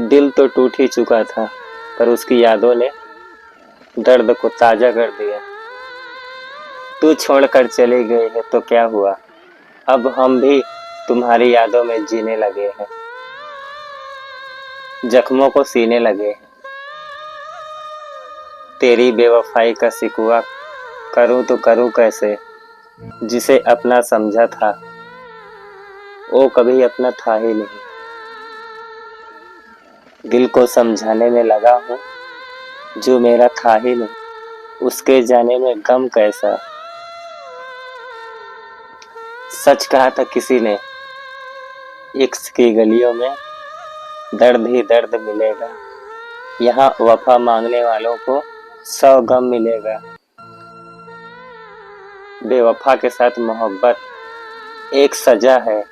दिल तो टूट ही चुका था, पर उसकी यादों ने दर्द को ताजा कर दिया। तू छोड़कर चली गई है तो क्या हुआ, अब हम भी तुम्हारी यादों में जीने लगे हैं, जख्मों को सीने लगे हैं। तेरी बेवफाई का शिकवा करूं तो करूं कैसे, जिसे अपना समझा था वो कभी अपना था ही नहीं। दिल को समझाने में लगा हूँ जो मेरा था ही नहीं, उसके जाने में गम कैसा। सच कहा था किसी ने, इश्क की गलियों में दर्द ही दर्द मिलेगा, यहाँ वफा मांगने वालों को 100 गम मिलेगा। बेवफा के साथ मोहब्बत एक सजा है,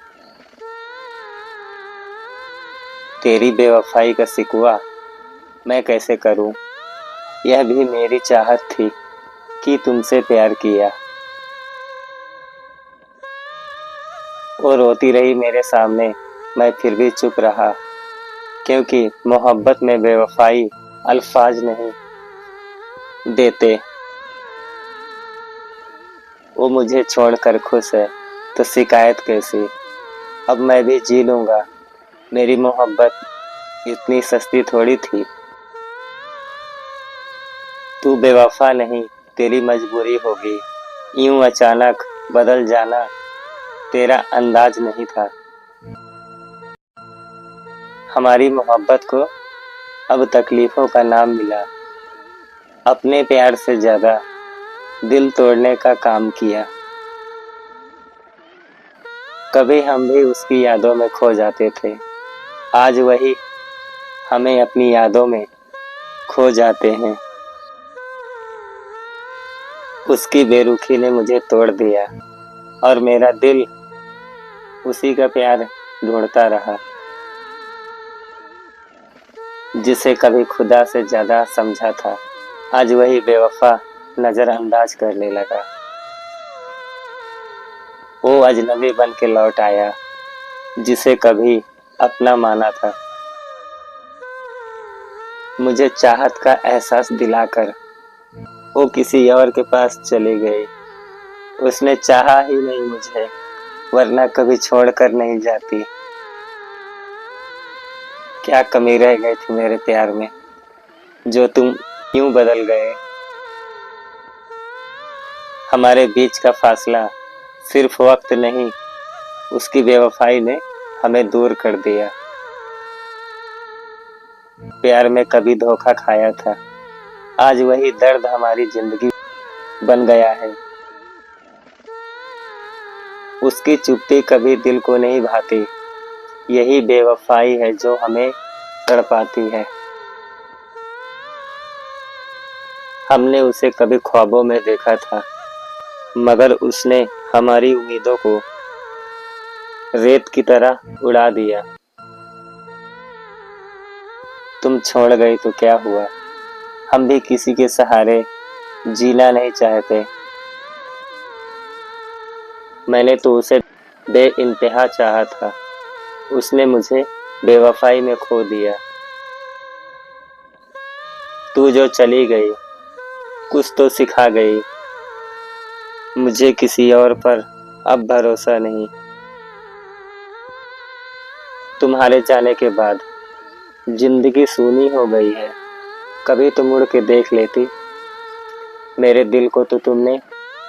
तेरी बेवफाई का शिकवा मैं कैसे करूं। यह भी मेरी चाहत थी कि तुमसे प्यार किया। वो रोती रही मेरे सामने, मैं फिर भी चुप रहा, क्योंकि मोहब्बत में बेवफाई अल्फाज नहीं देते। वो मुझे छोड़कर खुश है तो शिकायत कैसी, अब मैं भी जी लूँगा। मेरी मोहब्बत इतनी सस्ती थोड़ी थी। तू बेवफा नहीं, तेरी मजबूरी होगी, यूं अचानक बदल जाना तेरा अंदाज नहीं था। हमारी मोहब्बत को अब तकलीफों का नाम मिला, अपने प्यार से ज्यादा दिल तोड़ने का काम किया। कभी हम भी उसकी यादों में खो जाते थे, आज वही हमें अपनी यादों में खो जाते हैं। उसकी बेरुखी ने मुझे तोड़ दिया और मेरा दिल उसी का प्यार ढूंढता रहा, जिसे कभी खुदा से ज्यादा समझा था, आज वही बेवफा नजरअंदाज करने लगा। वो अजनबी बन के लौट आया, जिसे कभी अपना माना था। मुझे चाहत का एहसास दिलाकर वो किसी और के पास चली गई। उसने चाहा ही नहीं मुझे, वरना कभी छोड़कर नहीं जाती। क्या कमी रह गई थी मेरे प्यार में, जो तुम यूं बदल गए। हमारे बीच का फासला सिर्फ वक्त नहीं, उसकी बेवफाई ने हमें दूर कर दिया। प्यार में कभी धोखा खाया था, आज वही दर्द हमारी जिंदगी बन गया है। उसकी चुप्पी कभी दिल को नहीं भाती, यही बेवफाई है जो हमें तड़पाती है। हमने उसे कभी ख्वाबों में देखा था, मगर उसने हमारी उम्मीदों को रेत की तरह उड़ा दिया। तुम छोड़ गई तो क्या हुआ, हम भी किसी के सहारे जीना नहीं चाहते। मैंने तो उसे बेइंतहा चाहा था, उसने मुझे बेवफाई में खो दिया। तू जो चली गई कुछ तो सिखा गई, मुझे किसी और पर अब भरोसा नहीं। तुम्हारे जाने के बाद जिंदगी सूनी हो गई है, कभी तो मुड़ के देख लेती। मेरे दिल को तो तुमने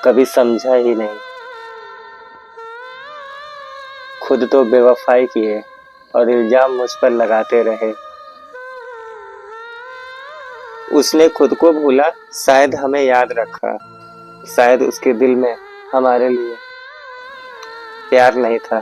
कभी समझा ही नहीं। खुद तो बेवफाई किए और इल्जाम मुझ पर लगाते रहे। उसने खुद को भूला, शायद हमें याद रखा, शायद उसके दिल में हमारे लिए प्यार नहीं था।